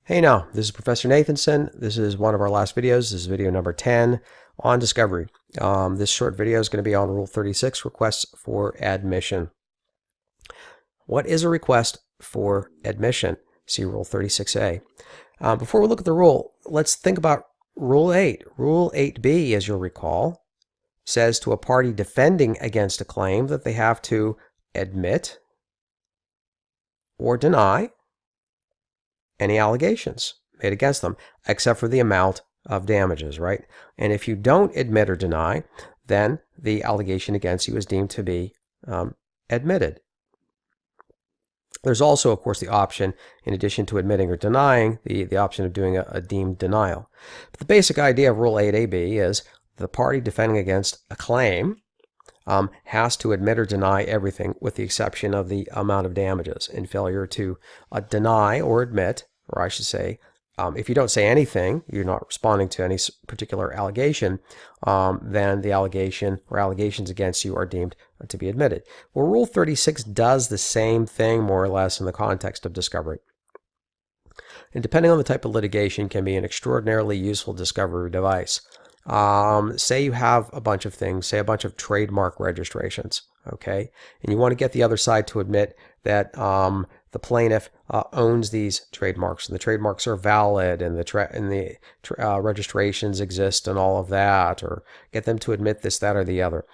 Hey now, this is Professor Nathenson. This is one of our last videos. This is video number 10 on discovery. This short video is going to be on Rule 36, requests for admission. What is a request for admission? See Rule 36A. Before we look at the rule, let's think about Rule 8. Rule 8B, as you'll recall, says to a party defending against a claim that they have to admit or deny any allegations made against them, except for the amount of damages, right? And if you don't admit or deny, then the allegation against you is deemed to be admitted. There's also, of course, the option, in addition to admitting or denying, the option of doing a deemed denial. But the basic idea of Rule 8AB is the party defending against a claim has to admit or deny everything with the exception of the amount of damages. In failure to deny or admit, or I should say, if you don't say anything, you're not responding to any particular allegation, then the allegation or allegations against you are deemed to be admitted. Well, Rule 36 does the same thing more or less in the context of discovery. And depending on the type of litigation, can be an extraordinarily useful discovery device. Say you have a bunch of things, say a bunch of trademark registrations, okay? And you want to get the other side to admit that the plaintiff owns these trademarks, and the trademarks are valid, and the registrations exist and all of that, or get them to admit this, that, or the other,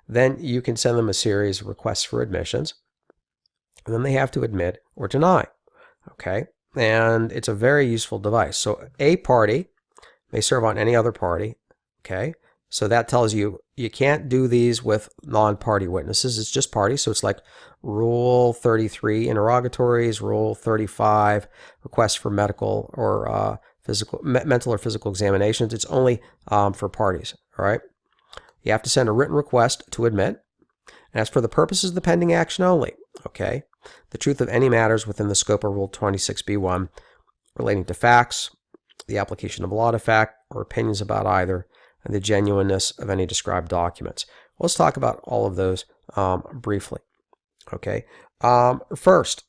then you can send them a series of requests for admissions, and then they have to admit or deny, okay? And it's a very useful device. So a party may serve on any other party, okay? So that tells you you can't do these with non-party witnesses. It's just parties. So it's like Rule 33 interrogatories, Rule 35 requests for medical or mental or physical examinations. It's only for parties, all right? You have to send a written request to admit. And as for the purposes of the pending action only, okay? The truth of any matters within the scope of Rule 26b1 relating to facts, the application of law to fact, or opinions about either, and the genuineness of any described documents. Let's talk about all of those briefly. Okay. First,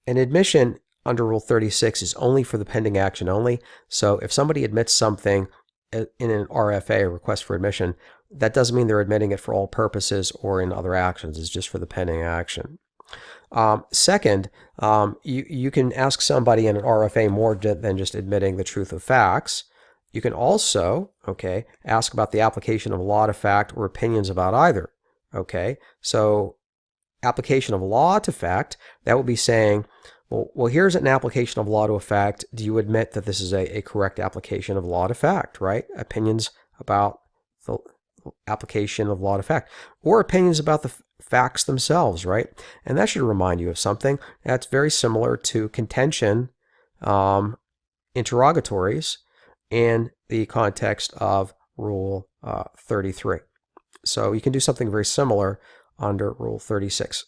an admission under Rule 36 is only for the pending action only. So if somebody admits something in an RFA, a request for admission, that doesn't mean they're admitting it for all purposes or in other actions. It's just for the pending action. Second, you can ask somebody in an RFA more than just admitting the truth of facts. You can also, okay, ask about the application of law to fact or opinions about either. Okay, so application of law to fact, that would be saying, well, here's an application of law to a fact. Do you admit that this is a correct application of law to fact, right? Opinions about the application of law to fact, or opinions about the facts themselves, right? And that should remind you of something that's very similar to contention interrogatories in the context of Rule 33. So you can do something very similar under Rule 36.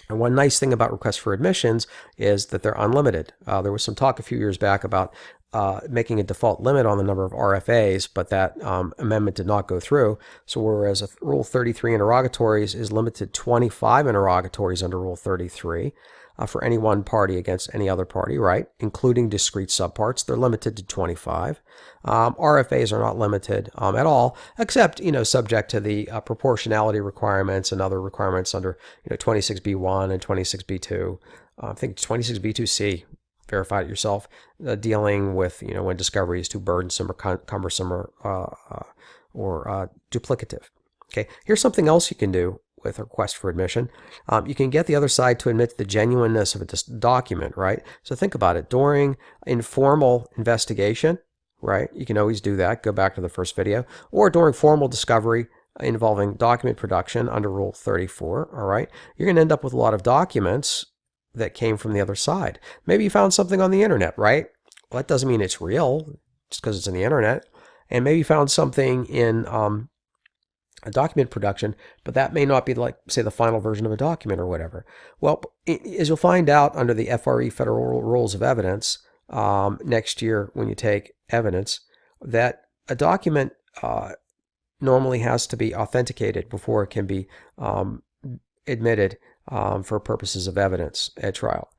And one nice thing about requests for admissions is that they're unlimited. There was some talk a few years back about making a default limit on the number of RFAs, but that amendment did not go through. So whereas Rule 33 interrogatories is limited to 25 interrogatories under Rule 33 for any one party against any other party, right, including discrete subparts, they're limited to 25. RFAs are not limited at all, except, subject to the proportionality requirements and other requirements under 26b1 and 26b2. I think 26b2c. Verify it yourself, dealing with, when discovery is too burdensome or cumbersome or duplicative. Okay, here's something else you can do with a request for admission. You can get the other side to admit the genuineness of a document, right? So think about it. During informal investigation, right, you can always do that. Go back to the first video. Or during formal discovery involving document production under Rule 34, all right, you're going to end up with a lot of documents that came from the other side. Maybe you found something on the internet, right? Well, that doesn't mean it's real just because it's on the internet. And maybe you found something in a document production, but that may not be like, say, the final version of a document or whatever. Well, as you'll find out under the FRE Federal Rules of Evidence next year when you take evidence, that a document normally has to be authenticated before it can be admitted for purposes of evidence at trial.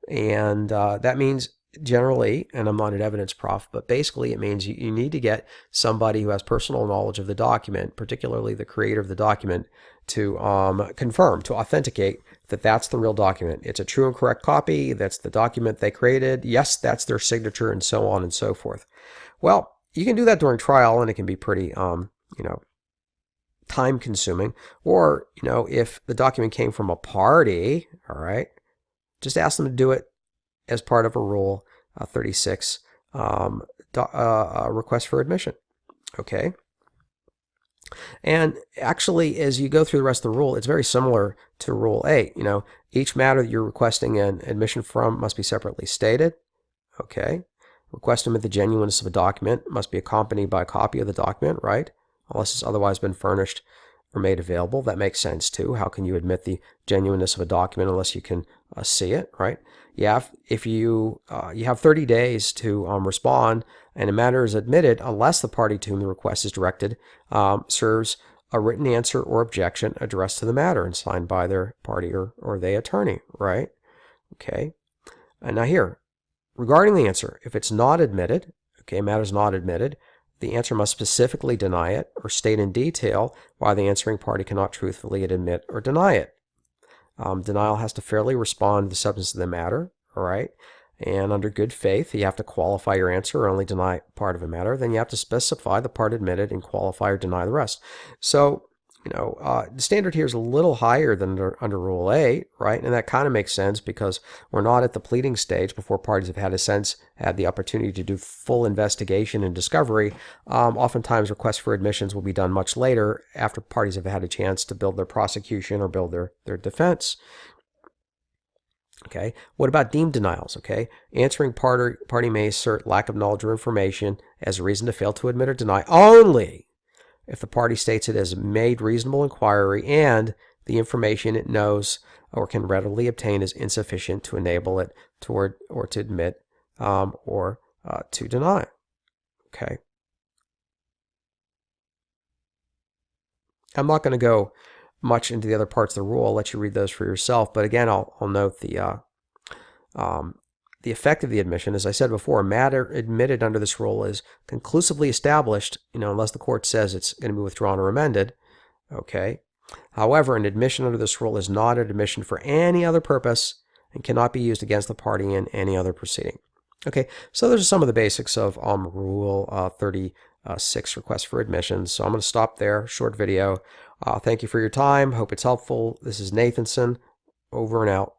And that means generally, and I'm not an evidence prof, but basically it means you need to get somebody who has personal knowledge of the document, particularly the creator of the document, to confirm, to authenticate that that's the real document. It's a true and correct copy. That's the document they created. Yes, that's their signature, and so on and so forth. Well, you can do that during trial, and it can be pretty, time consuming. Or, if the document came from a party, all right, just ask them to do it as part of a Rule 36 request for admission. Okay. And actually, as you go through the rest of the rule, it's very similar to Rule 8. Each matter that you're requesting an admission from must be separately stated. Okay. Request to admit the genuineness of a document must be accompanied by a copy of the document, right? Unless it's otherwise been furnished or made available. That makes sense too. How can you admit the genuineness of a document unless you can see it, right? If you have 30 days to respond, and a matter is admitted unless the party to whom the request is directed serves a written answer or objection addressed to the matter and signed by their party or they attorney, right? Okay. And now here, regarding the answer, if it's not admitted, okay, matter's not admitted, the answer must specifically deny it or state in detail why the answering party cannot truthfully admit or deny it. Denial has to fairly respond to the substance of the matter, all right? And under good faith, you have to qualify your answer or only deny part of a matter. Then you have to specify the part admitted and qualify or deny the rest. So, the standard here is a little higher than under Rule 8, right? And that kind of makes sense because we're not at the pleading stage before parties have had the opportunity to do full investigation and discovery. Oftentimes, requests for admissions will be done much later after parties have had a chance to build their prosecution or build their defense. Okay, what about deemed denials? Okay, answering party may assert lack of knowledge or information as a reason to fail to admit or deny only if the party states it has made reasonable inquiry and the information it knows or can readily obtain is insufficient to enable it to admit or to deny. Okay. I'm not going to go much into the other parts of the rule. I'll let you read those for yourself. But again, I'll note the effect of the admission. As I said before, a matter admitted under this rule is conclusively established, unless the court says it's going to be withdrawn or amended. Okay. However, an admission under this rule is not an admission for any other purpose and cannot be used against the party in any other proceeding. Okay, so those are some of the basics of Rule 36, request for admissions. So I'm going to stop there. Short video. Thank you for your time. Hope it's helpful. This is Nathenson. Over and out.